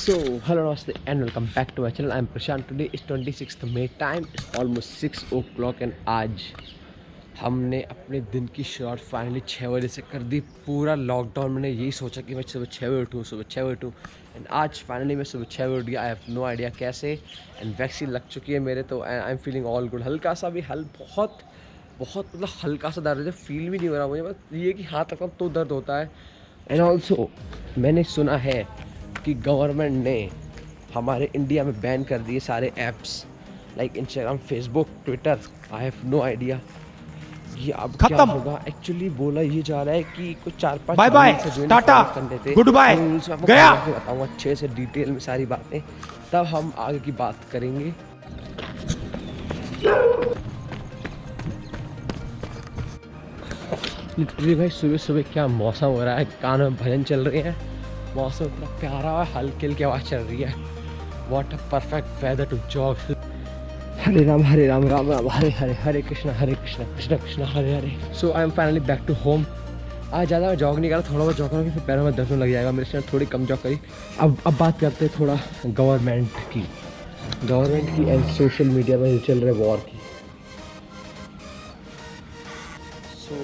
So, hello, namaste, and welcome back to my channel. I'm Prashant. Today is 26th May. Time is almost 6 o'clock, and आज हमने अपने दिन की शुरुआत finally 6 बजे से कर दी। पूरा लॉकडाउन मैंने यही सोचा कि मैं सुबह 6 बजे उठूँ, सुबह 6 बजे उठूँ, एंड आज फाइनली मैं सुबह 6 बजे उठ गया। आई हैव नो आइडिया कैसे, एंड वैक्सीन लग चुकी है मेरे, तो I am feeling all good. हल्का सा भी बहुत बहुत मतलब हल्का सा दर्द है, फील भी नहीं हो रहा मुझे, बस ये कि हाथ रखता हूँ तो दर्द होता है। एंड ऑल्सो मैंने सुना है कि गवर्नमेंट ने हमारे इंडिया में बैन कर दिए सारे apps like Instagram, Facebook, Twitter. I have no idea ये अब क्या होगा। एक्चुअली बोला ये जा रहा है कि कुछ 4-5 bye bye tata good bye गया। बताऊंगा अच्छे से डिटेल में सारी बातें, तब हम आगे की बात करेंगे। लिटरली भाई सुबह सुबह क्या मौसम हो रहा है, कानों में भजन चल रहे हैं, मौसम इतना प्यारा है, हल्की हल्की आवाज़ चल रही है। What a perfect weather to jog. Hare Ram Ram Ram Hare Hare, Hare Krishna Krishna Krishna Hare Hare. So I am finally back to home. आज ज़्यादा जॉग नहीं करा, थोड़ा बहुत जॉग करूँगी, फिर पैरों में दर्द लग जाएगा मेरे से, थोड़ी कम जॉग करी। अब बात करते हैं थोड़ा गवर्नमेंट की एंड सोशल मीडिया में चल रहे वॉर की। So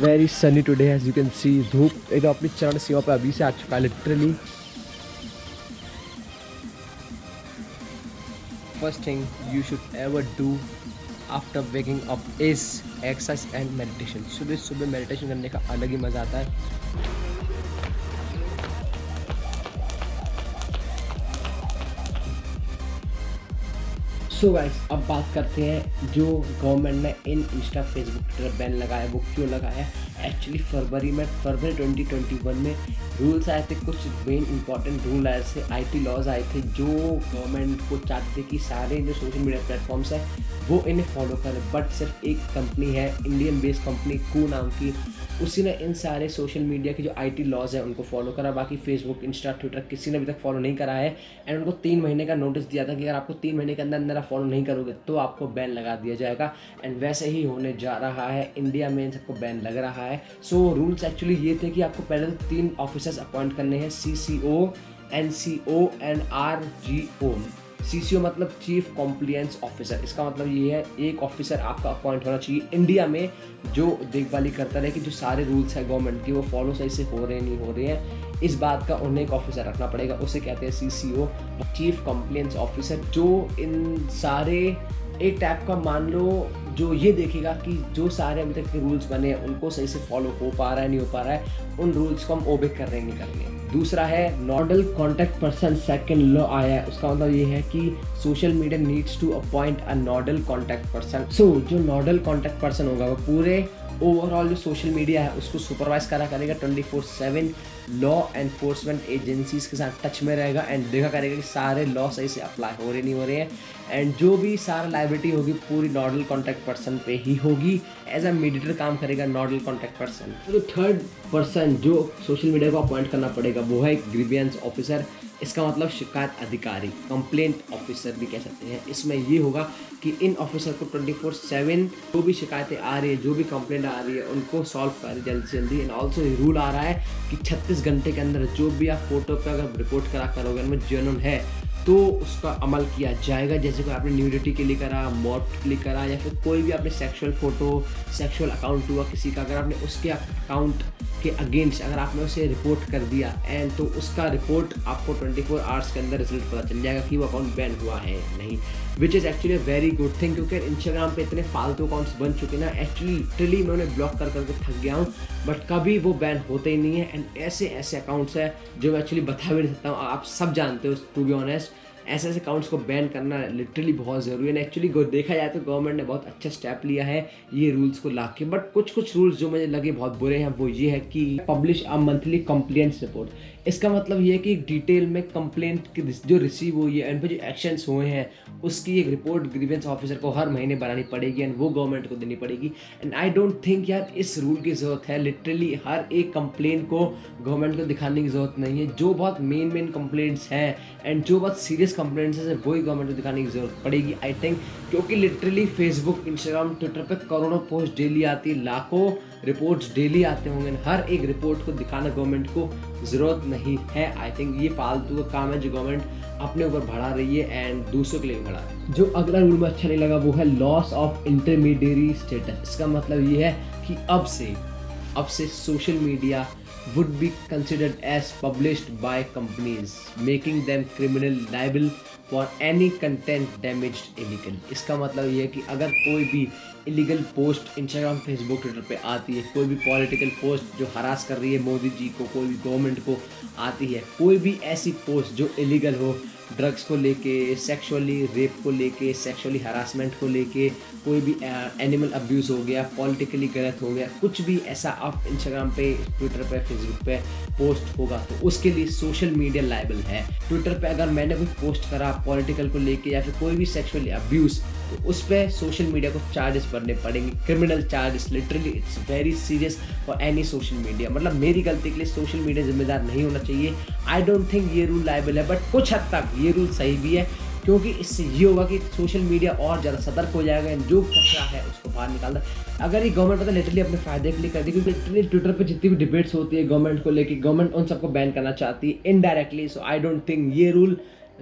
very sunny today as you can see. धूप एकदम अपनी चरण सीमा पर अभी से आ चुका है literally. First thing you should ever do after waking up is exercise and meditation. सुबह सुबह मेडिटेशन करने का अलग ही मज़ा आता है। सो गाइस, अब बात करते हैं जो गवर्नमेंट ने इन इंस्टा, फेसबुक, ट्विटर बैन लगाया, वो क्यों लगाया। एक्चुअली फरवरी 2021 में रूल्स आए थे, कुछ मेन इंपॉर्टेंट रूल आए थे, आईटी लॉज आए थे, जो गवर्नमेंट को चाहते थे कि सारे जो सोशल मीडिया प्लेटफॉर्म्स हैं वो इन्हें फॉलो करें। बट सिर्फ एक कंपनी है, इंडियन बेस्ड कंपनी कू नाम की, उसी ने इन सारे सोशल मीडिया के जो आईटी लॉज है उनको फॉलो करा। बाकी फेसबुक, इंस्टा, ट्विटर किसी ने अभी तक फॉलो नहीं करा है। एंड उनको 3 महीने का नोटिस दिया था कि अगर आपको 3 महीने के अंदर आप फॉलो नहीं करोगे तो आपको बैन लगा दिया जाएगा। एंड वैसे ही होने जा रहा है, इंडिया में इन सबको बैन लग रहा है। सो रूल्स एक्चुअली ये थे कि आपको पहले तो 3 ऑफिसर्स अपॉइंट करने हैं, CCO, NCO and RGO। CCO मतलब चीफ कॉम्प्लायंस ऑफिसर। इसका मतलब ये है एक ऑफिसर आपका अपॉइंट होना चाहिए इंडिया में जो देखभाली करता रहे कि जो सारे रूल्स है गवर्नमेंट के वो फॉलो सही से हो रहे हैं नहीं हो रहे हैं, इस बात का उन्हें एक ऑफिसर रखना पड़ेगा। उसे कहते हैं CCO, चीफ कॉम्प्लायंस ऑफिसर, जो इन सारे एक टाइप का मान लो जो ये देखेगा कि जो सारे अभी तक के रूल्स बने हैं उनको सही से फॉलो हो पा रहा है नहीं हो पा रहा है, उन रूल्स को हम ओबे कर रहे हैं नहीं कर रहे हैं। दूसरा है nodal contact person, second law आया है। उसका मतलब ये है कि social media needs to appoint a nodal contact person. So जो नोडल कॉन्टैक्ट पर्सन होगा वो पूरे ओवरऑल जो सोशल मीडिया है उसको सुपरवाइज करेगा 24/7, लॉ एनफोर्समेंट एजेंसीज के साथ टच में रहेगा एंड देखा करेगा कि सारे लॉ सही से अप्लाई हो रहे नहीं हो रहे हैं। एंड जो भी सारा लायबिलिटी होगी पूरी नोडल कॉन्टैक्ट पर्सन पे ही होगी। एज अ मीडिएटर काम करेगा नोडल कॉन्टैक्ट पर्सन। तो थर्ड पर्सन जो सोशल मीडिया को अपॉइंट करना पड़ेगा वो है ग्रीवियंस ऑफिसर। इसका मतलब शिकायत अधिकारी, कंप्लेंट ऑफिसर भी कह सकते हैं। इसमें ये होगा कि इन ऑफिसर को 24/7 जो भी शिकायतें आ रही है, जो भी कंप्लेंट आ रही है उनको सॉल्व करें जल्दी से जल्दी। एंड ऑल्सो ये रूल आ रहा है कि 36 घंटे के अंदर जो भी आप फोटो पे अगर रिपोर्ट करा करोगे उनमें जेन्युइन है तो उसका अमल किया जाएगा। जैसे कोई आपने न्यूडिटी के लिए करा, मॉर्फ के लिए करा, या फिर कोई भी आपने सेक्सुअल फोटो, सेक्सुअल अकाउंट हुआ किसी का, अगर आपने उसके अकाउंट के अगेंस्ट अगर आपने उसे रिपोर्ट कर दिया एंड तो उसका रिपोर्ट आपको 24 आवर्स के अंदर रिजल्ट पता चल जाएगा कि वो अकाउंट बैन हुआ है नहीं, which is actually very good thing. क्योंकि इंस्टाग्राम पे इतने फालतू अकाउंट्स बन चुके ना, एक्चुअली लिटरली मैं उन्हें ब्लॉक कर करके थक गया हूँ, बट कभी वो बैन होते ही नहीं है। एंड ऐसे अकाउंट्स है जो मैं एक्चुअली बता भी नहीं सकता हूँ, आप सब जानते हो टू बी ऑनेस्ट। ऐसे अकाउंट्स को बैन करना लिटरली बहुत ज़रूरी है। एक्चुअली देखा जाए तो गवर्नमेंट ने बहुत अच्छा स्टेप लिया है ये रूल्स को ला के। बट कुछ रूल्स जो मुझे लगे बहुत बुरे हैं वो ये है कि publish a monthly complaints report. इसका मतलब ये है कि डिटेल में कंप्लेंट की जो रिसीव हुई है एंड पे जो एक्शंस हुए हैं उसकी एक रिपोर्ट ग्रीवेंस ऑफिसर को हर महीने बनानी पड़ेगी एंड वो गवर्नमेंट को देनी पड़ेगी। एंड आई डोंट थिंक यार इस रूल की ज़रूरत है। लिटरली हर एक कंप्लेंट को गवर्नमेंट को दिखाने की ज़रूरत नहीं है। जो बहुत मेन कंप्लेंट्स हैं एंड जो बहुत सीरियस कंप्लेंट्स हैं वही गवर्नमेंट को दिखाने की ज़रूरत पड़ेगी आई थिंक। क्योंकि लिटरली फेसबुक, इंस्टाग्राम, ट्विटर पर करोड़ों पोस्ट डेली आती है, लाखों रिपोर्ट्स डेली आते होंगे, हर एक रिपोर्ट को दिखाना गवर्नमेंट को ज़रूरत नहीं है। आई थिंक ये फालतू का काम है जो गवर्नमेंट अपने ऊपर बढ़ा रही है एंड दूसरों के लिए भी बढ़ा रही है। जो अगला रूल में अच्छा नहीं लगा वो है लॉस ऑफ इंटरमीडिएरी स्टेटस। इसका मतलब ये है कि अब से social media would be considered as published by companies, making them criminal liable for any content damaged illegally। इसका मतलब ये है कि अगर कोई भी illegal post Instagram, Facebook, Twitter पे आती है, कोई भी पॉलिटिकल पोस्ट जो हरास कर रही है मोदी जी को, कोई भी गवर्नमेंट को आती है, कोई भी ऐसी पोस्ट जो इलीगल हो, ड्रग्स को लेके, सेक्सुअली रेप को लेके, सेक्सुअली हरासमेंट को लेके, कोई भी एनिमल अब्यूज़ हो गया, पॉलिटिकली गलत हो गया, कुछ भी ऐसा आप इंस्टाग्राम पे, ट्विटर पे, फेसबुक पे पोस्ट होगा तो उसके लिए सोशल मीडिया लायबल है। ट्विटर पे अगर मैंने कोई पोस्ट करा पॉलिटिकल को लेके या फिर कोई भी सेक्सुअली अब्यूज़, तो उस पर सोशल मीडिया को चार्जेस भरने पड़ेंगे, criminal charges. Literally it's very serious for any social media. मतलब मेरी गलती के लिए सोशल मीडिया जिम्मेदार नहीं होना चाहिए। आई डोंट थिंक ये रूल लायबल है, बट कुछ हद तक ये रूल सही भी है, क्योंकि इससे ये होगा कि सोशल मीडिया और ज़्यादा सतर्क हो जाएगा, जो कचरा है उसको बाहर निकालना। अगर ये गवर्नमेंट पता लिटरली अपने फायदे के लिए करती है, क्योंकि लिटरली ट्विटर पे जितनी भी डिबेट्स होती है गवर्नमेंट को लेके, गवर्नमेंट उन सबको बैन करना चाहती है indirectly. So I don't think ये रूल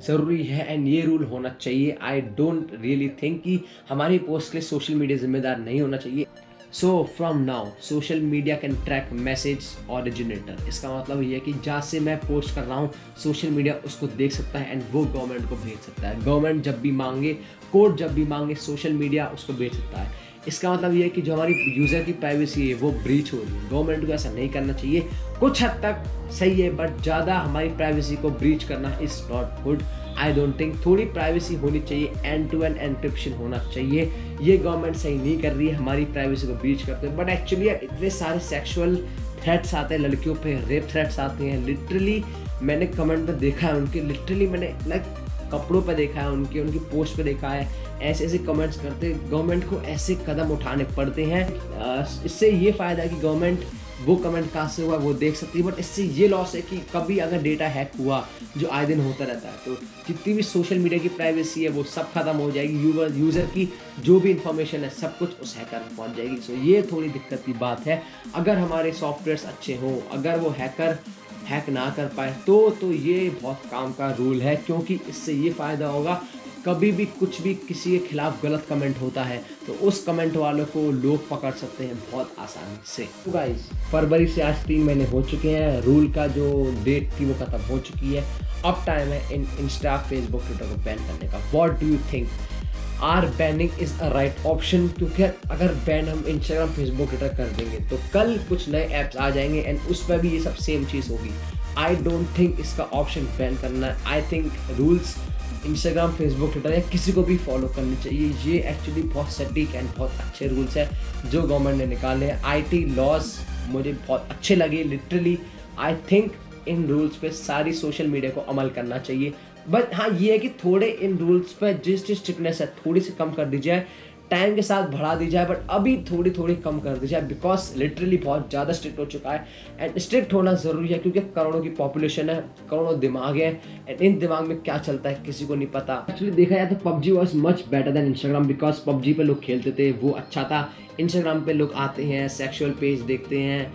ज़रूरी है एंड ये रूल होना चाहिए। आई डोंट रियली थिंक कि हमारी पोस्ट के लिए सोशल मीडिया जिम्मेदार नहीं होना चाहिए। So from now social media can track message originator. इसका मतलब ये है कि जहाँ से मैं पोस्ट कर रहा हूँ सोशल मीडिया उसको देख सकता है एंड वो गवर्नमेंट को भेज सकता है। गवर्नमेंट जब भी मांगे, कोर्ट जब भी मांगे, सोशल मीडिया उसको भेज सकता है। इसका मतलब ये है कि जो हमारी यूज़र की प्राइवेसी है वो ब्रीच हो रही है। गवर्नमेंट को ऐसा नहीं करना चाहिए। कुछ हद तक सही है, बट ज़्यादा हमारी प्राइवेसी को ब्रीच करना is not good. I don't think, थोड़ी प्राइवेसी होनी चाहिए, एंड टू एंड एन्क्रिप्शन होना चाहिए। ये गवर्नमेंट सही नहीं कर रही है, हमारी प्राइवेसी को ब्रीच करते हैं। बट एक्चुअली इतने सारे सेक्सुअल थ्रेट्स आते हैं लड़कियों पे, रेप थ्रेट्स आते हैं। लिटरली मैंने कमेंट में देखा है उनके, लिटरली मैंने कपड़ों पे देखा है उनकी पोस्ट पे देखा है, ऐसे कमेंट्स करते। गवर्नमेंट को ऐसे कदम उठाने पड़ते हैं। इससे ये फ़ायदा है कि गवर्नमेंट वो कमेंट कहाँ से हुआ वो देख सकती है, बट इससे ये लॉस है कि कभी अगर डेटा हैक हुआ, जो आए दिन होता रहता है, तो जितनी भी सोशल मीडिया की प्राइवेसी है वो सब खत्म हो जाएगी। यूज़र की जो भी इंफॉर्मेशन है सब कुछ उस हैकर में पहुँच जाएगी। सो ये थोड़ी दिक्कत की बात है। अगर हमारे सॉफ्टवेयर्स अच्छे हों, अगर वो हैकर हैक ना कर पाए तो ये बहुत काम का रूल है, क्योंकि इससे ये फ़ायदा होगा, कभी भी कुछ भी किसी के खिलाफ गलत कमेंट होता है तो उस कमेंट वालों को लोग पकड़ सकते हैं बहुत आसानी से। तो गाइस, फरवरी से आज 3 महीने हो चुके हैं, रूल का जो डेट थी वो ख़त्म हो चुकी है। अब टाइम है इंस्टा, फेसबुक, ट्विटर को बैन करने का। What do you think? Are banning is a right option? क्योंकि अगर बैन हम इंस्टाग्राम, फेसबुक, ट्विटर कर देंगे तो कल कुछ नए ऐप्स आ जाएंगे एंड उस पर भी ये सब सेम चीज़ होगी। आई डोंट थिंक इसका ऑप्शन बैन करना है। I think rules Instagram, Facebook, Twitter या किसी को भी फॉलो करनी चाहिए। ये एक्चुअली बहुत सटीक एंड बहुत अच्छे रूल्स हैं जो गवर्नमेंट ने निकाले हैं। IT लॉज मुझे बहुत अच्छे लगे। Literally I think in rules पे सारी सोशल मीडिया को अमल करना चाहिए। बट हाँ, ये है कि थोड़े इन रूल्स पे जिस स्ट्रिक्टनेस है थोड़ी सी कम कर दी जाए, टाइम के साथ बढ़ा दी जाए, बट अभी थोड़ी कम कर दी जाए, बिकॉज लिटरली बहुत ज़्यादा स्ट्रिक्ट हो चुका है। एंड स्ट्रिक्ट होना ज़रूरी है क्योंकि करोड़ों की पॉपुलेशन है, करोड़ों दिमाग है, एंड इन दिमाग में क्या चलता है किसी को नहीं पता। एक्चुअली देखा जाए तो PUBG was much better than Instagram, because PUBG पे लोग खेलते थे, वो अच्छा था। इंस्टाग्राम पे लोग आते हैं, सेक्सुअल पेज देखते हैं,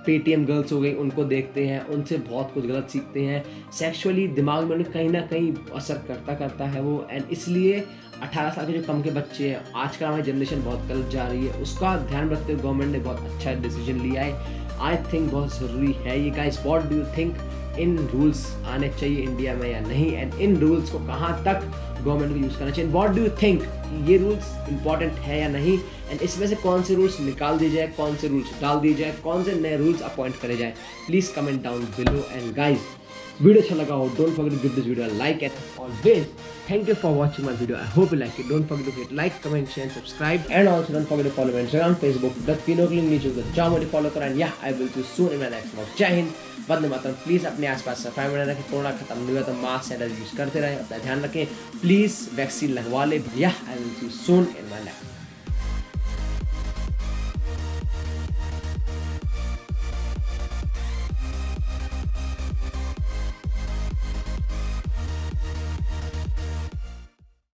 पेटीएम गर्ल्स हो गई उनको देखते हैं, उनसे बहुत कुछ गलत सीखते हैं। सेक्सुअली दिमाग में कहीं ना कहीं असर करता है वो। एंड इसलिए 18 साल के जो कम के बच्चे हैं, आजकल हमारी जनरेशन बहुत गलत जा रही है, उसका ध्यान रखते हुए गवर्नमेंट ने बहुत अच्छा डिसीजन लिया है। आई थिंक बहुत ज़रूरी है ये। Guys, what do you think? In rules आने चाहिए इंडिया में या नहीं? एंड इन रूल्स को कहाँ तक गवर्नमेंट को यूज़ करना चाहिए? What do you think? ये रूल्स इंपॉर्टेंट है या नहीं? एंड इसमें से कौन से रूल्स निकाल दिए जाए, कौन से रूल्स डाल दिए जाए, कौन से नए रूल्स अपॉइंट करे जाए? Please comment down below. And guys, video अच्छा लगा हो, don't forget to give this video a like and always thank you for watching my video. I hope you like it. Don't forget to hit like, comment, share and subscribe, and also don't forget to follow me on Instagram, Facebook, the तीनों के link नीचे होगा, जाओ मुझे follow करो। And I will see you soon in my next vlog. जय Hind, Vande Mataram. Please अपने आसपास सफाई बनाए रखें, कोरोना खत्म नहीं हुआ तो मास्क सैनिटाइजर यूज़ करते रहें, अपना ध्यान रखें, प्लीज़ वैक्सीन लगवा ले भैया। I will see you soon in my next